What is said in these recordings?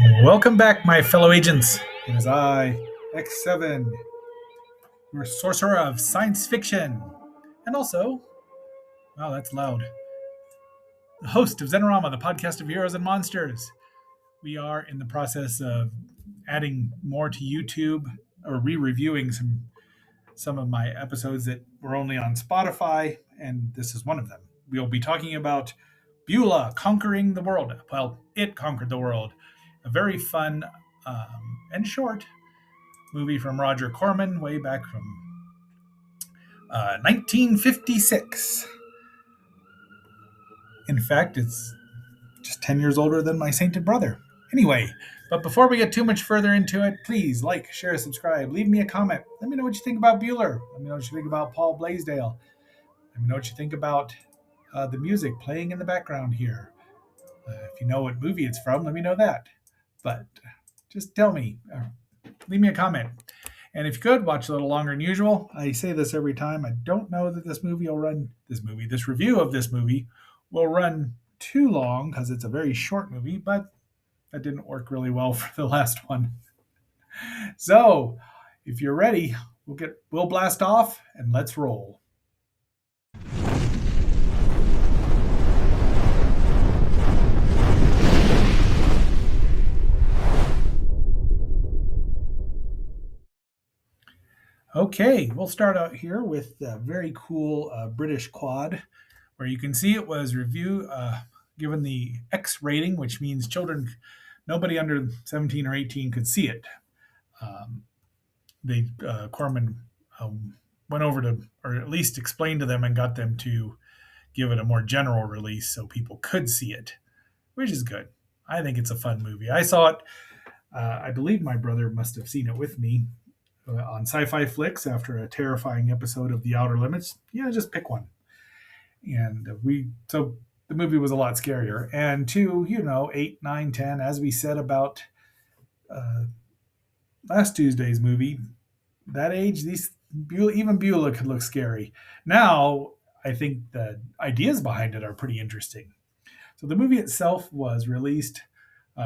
Welcome back, my fellow agents. It is I, X7, your sorcerer of science fiction. And also, wow, that's loud, the host of Zenorama, the podcast of heroes and monsters. We are in the process of adding more to YouTube or re-reviewing some of my episodes that were only on Spotify, and this is one of them. We'll be talking about Beulah conquering the world. Well, it conquered the world. A very fun and short movie from Roger Corman way back from 1956. In fact, it's just 10 years older than my sainted brother. Anyway, but before we get too much further into it, please like, share, subscribe, leave me a comment. Let me know what you think about Beulah. Let me know what you think about Paul Blaisdell. Let me know what you think about the music playing in the background here. If you know what movie it's from, let me know that. But just tell me, leave me a comment. And if you could, watch a little longer than usual. I say this every time. I don't know that this review of this movie will run too long because it's a very short movie, but that didn't work really well for the last one. So if you're ready, we'll blast off and let's roll. Okay, we'll start out here with a very cool British quad, where you can see it was given the X rating, which means nobody under 17 or 18 could see it. Corman went over to, or at least explained to them and got them to give it a more general release so people could see it, which is good. I think it's a fun movie. I saw it. I believe my brother must have seen it with me on Sci-Fi Flicks after a terrifying episode of The Outer Limits. Yeah, just pick one. And so the movie was a lot scarier. And 8, 9, 10, as we said about last Tuesday's movie, that age, even Beulah could look scary. Now, I think the ideas behind it are pretty interesting. So the movie itself was released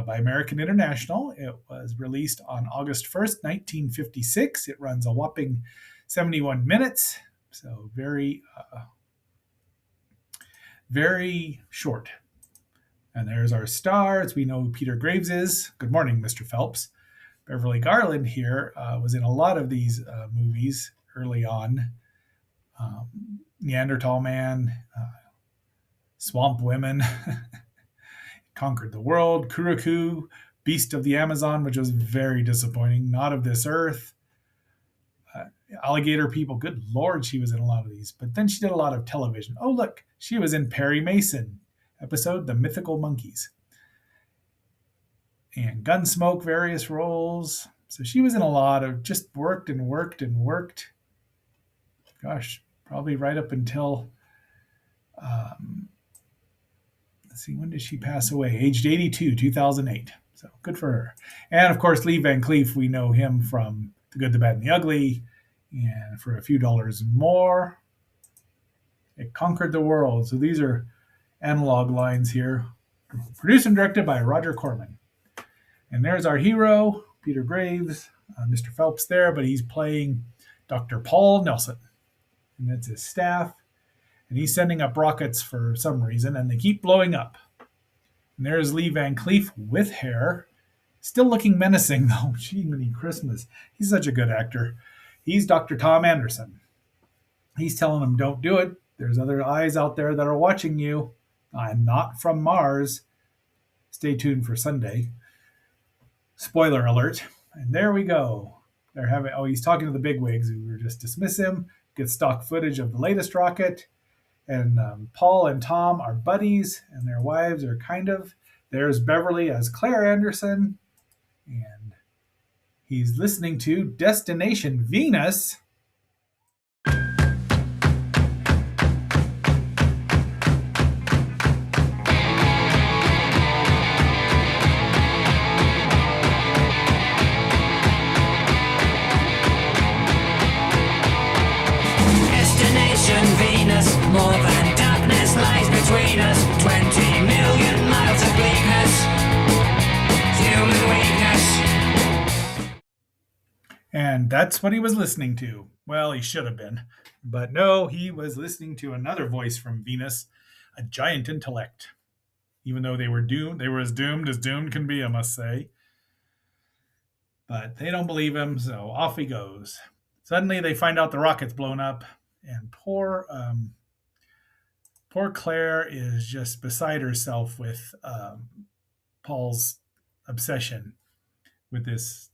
by American International. It was released on August 1st, 1956. It runs a whopping 71 minutes, so very short. And there's our stars. We know who Peter Graves is. Good morning, Mr. Phelps. Beverly Garland here was in a lot of these movies early on. Neanderthal Man, Swamp Women, Conquered the World, Kuroku, Beast of the Amazon, which was very disappointing, Not of This Earth, Alligator People. Good Lord, she was in a lot of these. But then she did a lot of television. Oh, look, she was in Perry Mason episode, The Mythical Monkeys. And Gunsmoke, various roles. So she was in a lot of, just worked and worked and worked. Gosh, probably right up until, let's see, when did she pass away? Aged 82, 2008. So good for her. And of course, Lee Van Cleef, we know him from The Good, the Bad, and the Ugly. And for a few dollars more, it conquered the world. So these are analog lines here. Produced and directed by Roger Corman. And there's our hero, Peter Graves, Mr. Phelps there, but he's playing Dr. Paul Nelson. And that's his staff. And he's sending up rockets for some reason, and they keep blowing up. And there's Lee Van Cleef with hair. Still looking menacing, though. Gee, many Christmas. He's such a good actor. He's Dr. Tom Anderson. He's telling him, don't do it. There's other eyes out there that are watching you. I'm not from Mars. Stay tuned for Sunday. Spoiler alert. And there we go. He's talking to the bigwigs who were just dismiss him. Get stock footage of the latest rocket. And Paul and Tom are buddies, and their wives are There's Beverly as Claire Anderson. And he's listening to Destination Venus. More than darkness lies between us. 20 million miles of bleakness. Human And that's what he was listening to. Well, he should have been. But no, he was listening to another voice from Venus, a giant intellect. Even though they were doomed, they were as doomed can be, I must say. But they don't believe him, so off he goes. Suddenly, they find out the rocket's blown up, and poor Claire is just beside herself with Paul's obsession with this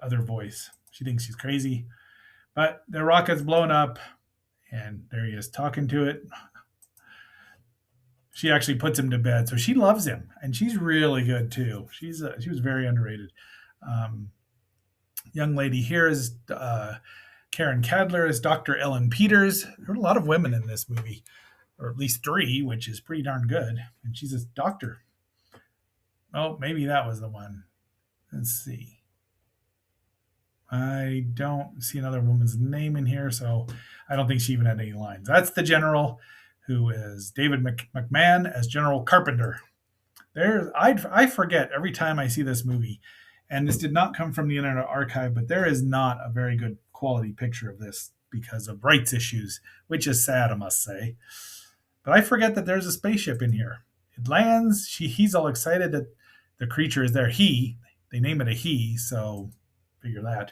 other voice. She thinks she's crazy, but the rocket's blown up, and there he is talking to it. She actually puts him to bed, so she loves him, and she's really good too. She was very underrated. Um, Young lady here is Karen Cadler as Dr. Ellen Peters. There are a lot of women in this movie, or at least three, which is pretty darn good. And she's a doctor. Oh, maybe that was the one. Let's see. I don't see another woman's name in here, so I don't think she even had any lines. That's the general, who is David McMahon as General Carpenter. I forget every time I see this movie, and this did not come from the Internet Archive, but there is not a very good quality picture of this because of rights issues, which is sad, I must say. But I forget that there's a spaceship in here. It lands. He's all excited that the creature is there. They name it a he, so figure that.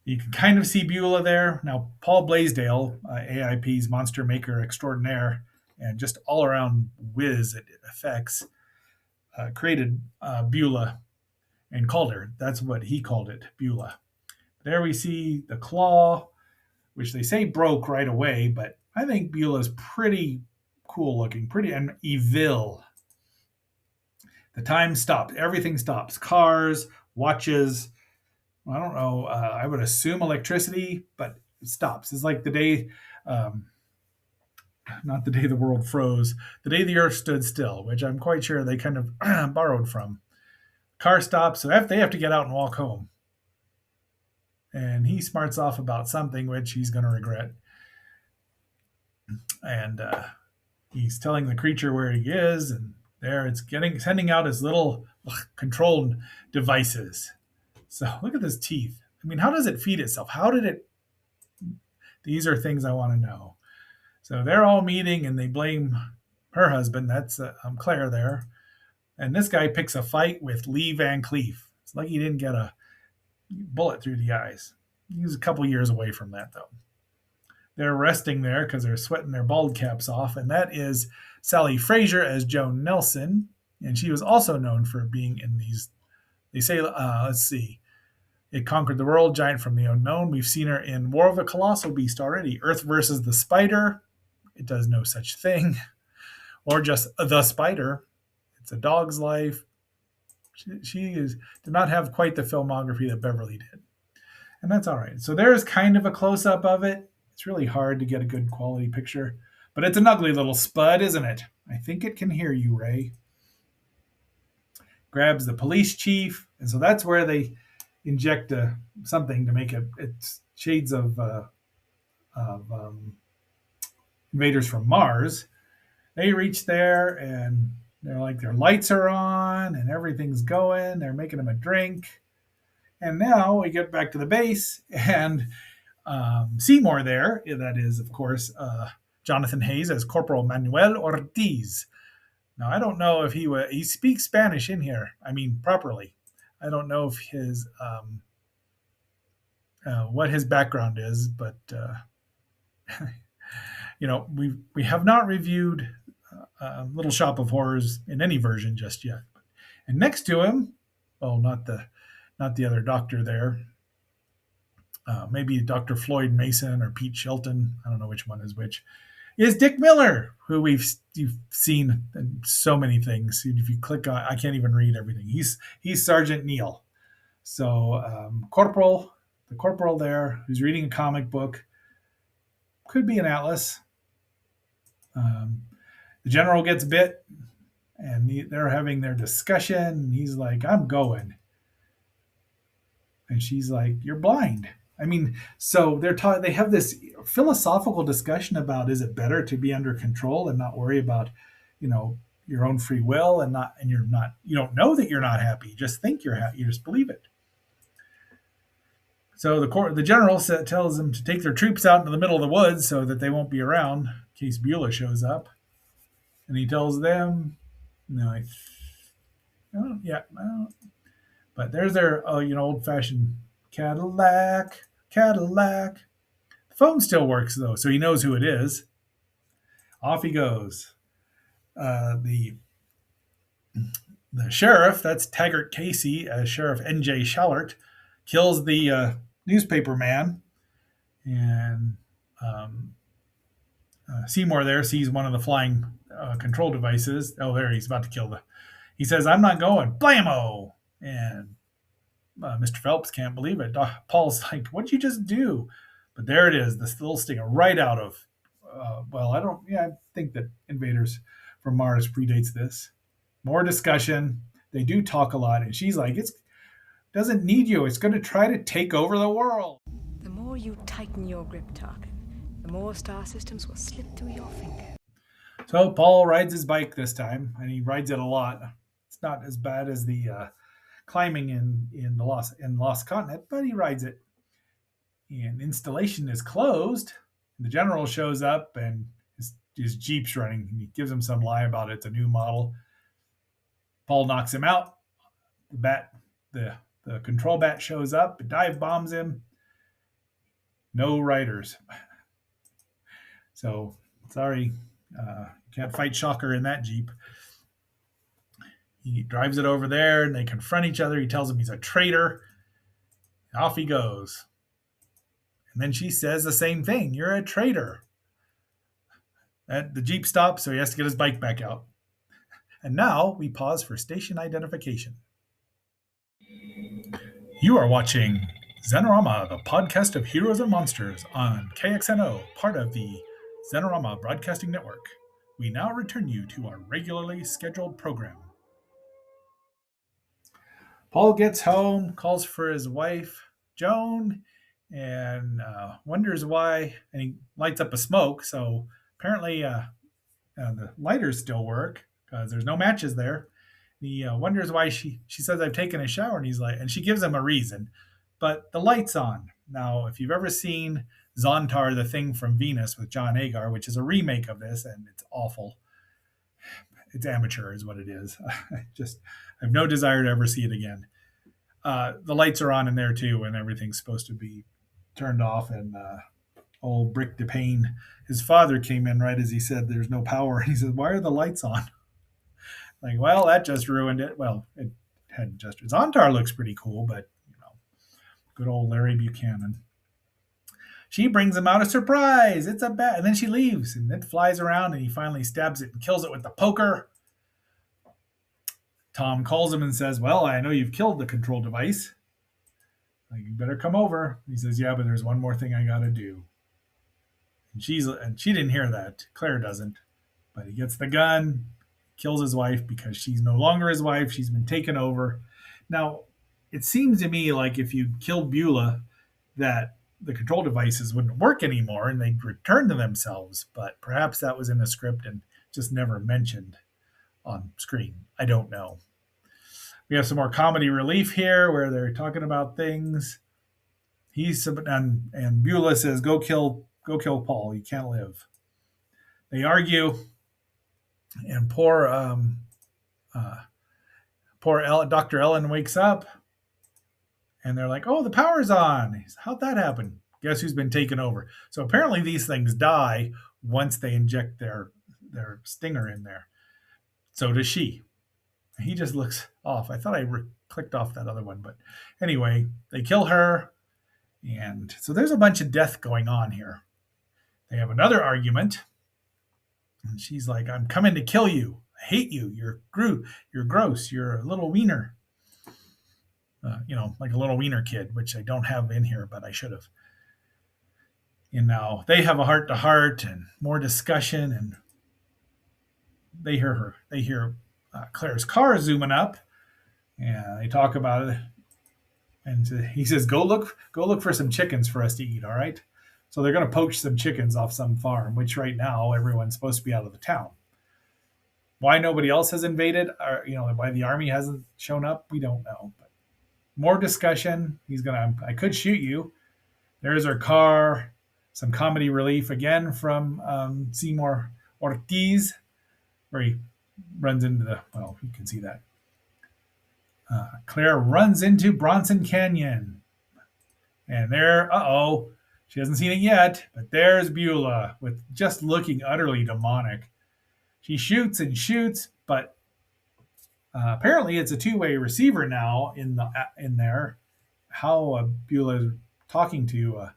You can kind of see Beulah there. Now, Paul Blaisdell, AIP's monster maker extraordinaire, and just all around whiz at effects, created Beulah and called her. That's what he called it, Beulah. There we see the claw, which they say broke right away, but I think Beulah's pretty cool looking, pretty and evil. The time stops. Everything stops. Cars, watches. I don't know. I would assume electricity, but it stops. It's like the day, not the day the world froze, the day the earth stood still, which I'm quite sure they kind of borrowed from. Car stops, so they have to get out and walk home. And he smarts off about something which he's going to regret. And he's telling the creature where he is, and there it's sending out his little controlled devices. So look at his teeth. I mean, how does it feed itself? How did it? These are things I want to know. So they're all meeting, and they blame her husband. That's Claire there. And this guy picks a fight with Lee Van Cleef. It's like he didn't get a bullet through the eyes. He was a couple years away from that, though. They're resting there because they're sweating their bald caps off, and that is Sally Frazier as Joan Nelson, and she was also known for being in these. They say, let's see, It Conquered the World, Giant from the Unknown. We've seen her in War of the Colossal Beast already. Earth versus the Spider. It does no such thing, or just The Spider. It's a Dog's Life. Did not have quite the filmography that Beverly did. And that's all right. So there's kind of a close-up of it. It's really hard to get a good quality picture. But it's an ugly little spud, isn't it? I think it can hear you, Ray. Grabs the police chief. And so that's where they inject something to make it's shades of invaders from Mars. They reach there, and they're like, their lights are on and everything's going. They're making them a drink. And now we get back to the base, and Seymour there, that is, of course, Jonathan Hayes as Corporal Manuel Ortiz. Now, I don't know if he speaks Spanish in here. I mean, properly. I don't know if what his background is, but we have not reviewed Little Shop of Horrors in any version just yet. And next to him, not the other doctor there. Maybe Dr. Floyd Mason or Pete Shelton. I don't know which one is which. Is Dick Miller, who you've seen in so many things. If you click on, I can't even read everything. He's Sergeant Neil. So the corporal there, who's reading a comic book, could be an Atlas. The general gets bit, and they're having their discussion. And he's like, "I'm going," and she's like, "You're blind." I mean, so they have this philosophical discussion about, is it better to be under control and not worry about, your own free will, and you don't know that you're not happy. You just think you're happy. You just believe it. So the general tells them to take their troops out into the middle of the woods so that they won't be around in case Beulah shows up. And he tells them, no, oh, yeah, well, but there's their old fashioned Cadillac, Cadillac. The phone still works though, so he knows who it is. Off he goes. The sheriff, that's Taggart Casey, as Sheriff N.J. Shallert, kills the newspaper man, and um, Seymour there sees one of the flying control devices. Oh, there he's about to kill the. He says, "I'm not going." Blammo! And Mr. Phelps can't believe it. Paul's like, "What'd you just do?" But there it is, this little stinger right out of. Well, I don't. Yeah, I think that Invaders from Mars predates this. More discussion. They do talk a lot, and she's like, "It's doesn't need you. It's going to try to take over the world." The more you tighten your grip, Tarkin, the more star systems will slip through your fingers. So Paul rides his bike this time, and he rides it a lot. It's not as bad as the climbing in Lost Continent, but he rides it. And installation is closed. The general shows up, and his Jeep's running. He gives him some lie about it's a new model. Paul knocks him out. The control bat shows up, dive bombs him. No riders. So sorry, can't fight Shocker in that Jeep. He drives it over there, and they confront each other. He tells him he's a traitor. Off he goes. And then she says the same thing. You're a traitor. The Jeep stops, so he has to get his bike back out. And now we pause for station identification. You are watching Xenorama, the podcast of heroes and monsters on KXNO, part of the Xenorama Broadcasting Network. We now return you to our regularly scheduled program. Paul gets home, calls for his wife, Joan, and wonders why, and he lights up a smoke. So apparently the lighters still work because there's no matches there. He wonders why she says, "I've taken a shower," and he's like, and she gives him a reason, but the light's on. Now, if you've ever seen Zontar, the Thing from Venus with John Agar, which is a remake of this, and it's awful. It's amateur is what it is. I have no desire to ever see it again. The lights are on in there too, and everything's supposed to be turned off. And old Brick DePayne, his father, came in right as he said there's no power. And he said, "Why are the lights on?" Like, well, that just ruined it. Well, it hadn't just. Zontar looks pretty cool, but good old Larry Buchanan. She brings him out a surprise. It's a bat, and then she leaves, and it flies around, and he finally stabs it and kills it with the poker. Tom calls him and says, "Well, I know you've killed the control device. Like, you better come over." He says, "Yeah, but there's one more thing I got to do." And she didn't hear that. Claire doesn't. But he gets the gun, kills his wife because she's no longer his wife. She's been taken over. Now, it seems to me like if you killed Beulah, that the control devices wouldn't work anymore and they'd return to themselves. But perhaps that was in the script and just never mentioned on screen. I don't know. We have some more comedy relief here where they're talking about things. And Beulah says, "Go kill Paul. He can't live." They argue, and poor Dr. Ellen wakes up, and they're like, "Oh, the power's on." Says, "How'd that happen?" Guess who's been taken over? So apparently these things die once they inject their stinger in there. So does she. He just looks off. I thought I clicked off that other one, but anyway, they kill her, and so there's a bunch of death going on here. They have another argument, and she's like, "I'm coming to kill you. I hate you. You're gross. You're a little wiener." Like a little wiener kid, which I don't have in here, but I should have. And now they have a heart-to-heart and more discussion, and they hear Claire's car zooming up, and they talk about it. And he says, "Go look for some chickens for us to eat, all right?" So they're going to poach some chickens off some farm, which right now everyone's supposed to be out of the town. Why nobody else has invaded, or why the army hasn't shown up, we don't know. But More discussion. I could shoot you. There's her car. Some comedy relief again from Seymour Ortiz, where he runs into you can see that. Claire runs into Bronson Canyon. And there, she hasn't seen it yet, but there's Beulah with just looking utterly demonic. She shoots and shoots, but apparently it's a two-way receiver now in there. How Beulah is talking to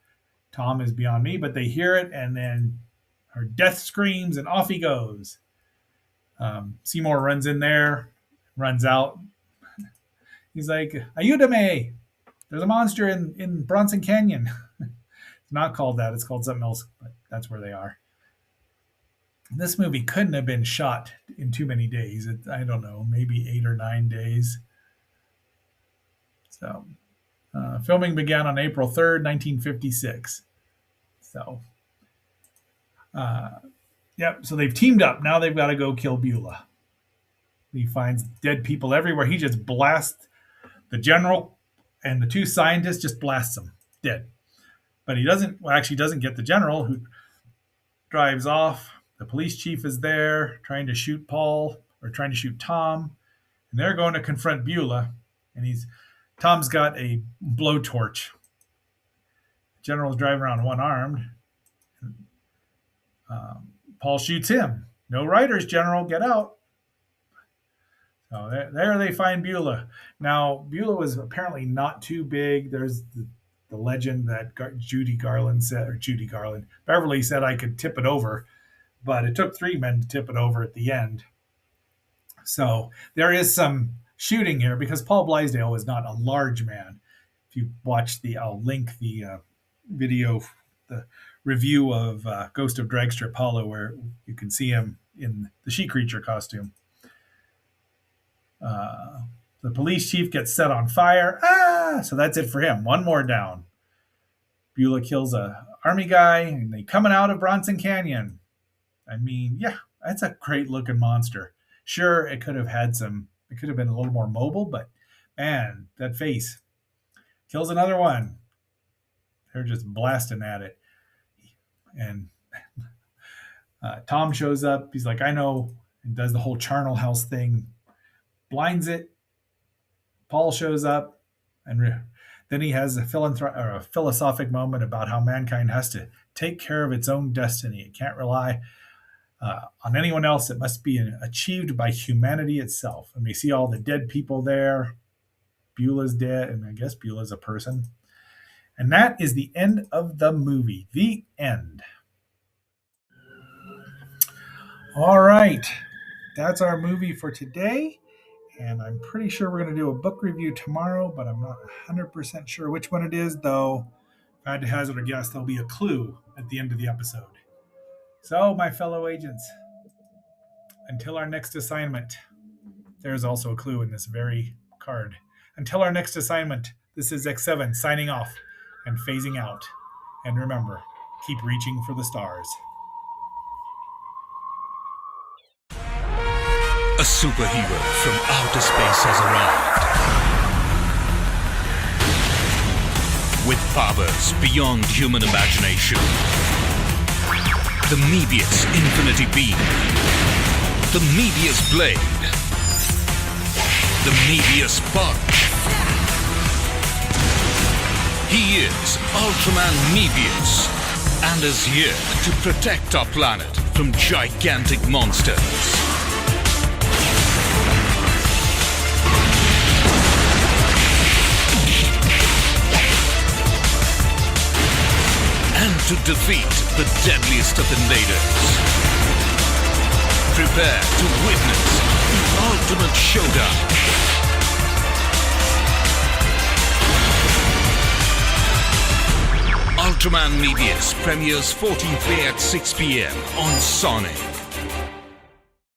Tom is beyond me, but they hear it, and then her death screams, and off he goes. Seymour runs in there, runs out. He's like, Ayúdame! There's a monster in Bronson Canyon. It's not called that. It's called something else, but that's where they are. This movie couldn't have been shot in too many days. I don't know, maybe 8 or 9 days. So, filming began on April 3rd, 1956. So, so they've teamed up. Now they've got to go kill Beulah. He finds dead people everywhere. He just blasts the general and the two scientists, just blasts them dead. But he doesn't get the general, who drives off. The police chief is there trying to shoot Tom, and they're going to confront Beulah. And Tom's got a blowtorch. General's driving around one-armed. Paul shoots him. No riders, General, get out. So there they find Beulah. Now, Beulah was apparently not too big. There's the legend that Beverly said I could tip it over, but it took 3 men to tip it over at the end. So there is some shooting here because Paul Blaisdell is not a large man. If you watch I'll link the video, the review of Ghost of Dragster Paulo, where you can see him in the she creature costume. The police chief gets set on fire. So that's it for him. One more down. Beulah kills a army guy, and they coming out of Bronson Canyon. I mean, yeah, that's a great looking monster. Sure, it could have been a little more mobile, but man, that face. Kills another one. They're just blasting at it. And Tom shows up. He's like, I know, and does the whole charnel house thing. Blinds it. Paul shows up, and then he has a philosophic moment about how mankind has to take care of its own destiny. It can't rely on anyone else. It must be achieved by humanity itself. And we see all the dead people there. Beulah's dead, and I guess Beulah's a person. And that is the end of the movie. The end. All right. That's our movie for today. And I'm pretty sure we're going to do a book review tomorrow, but I'm not 100% sure which one it is, though. If I had to hazard a guess, there'll be a clue at the end of the episode. So, my fellow agents, until our next assignment, there's also a clue in this very card. Until our next assignment, this is X7 signing off and phasing out. And remember, keep reaching for the stars. A superhero from outer space has arrived. With powers beyond human imagination. The Mebius Infinity Beam. The Mebius Blade. The Mebius Punch. He is Ultraman Mebius and is here to protect our planet from gigantic monsters. To defeat the deadliest of invaders. Prepare to witness the ultimate showdown. Ultraman Mebius premieres 14th May at 6 p.m. on Sonic.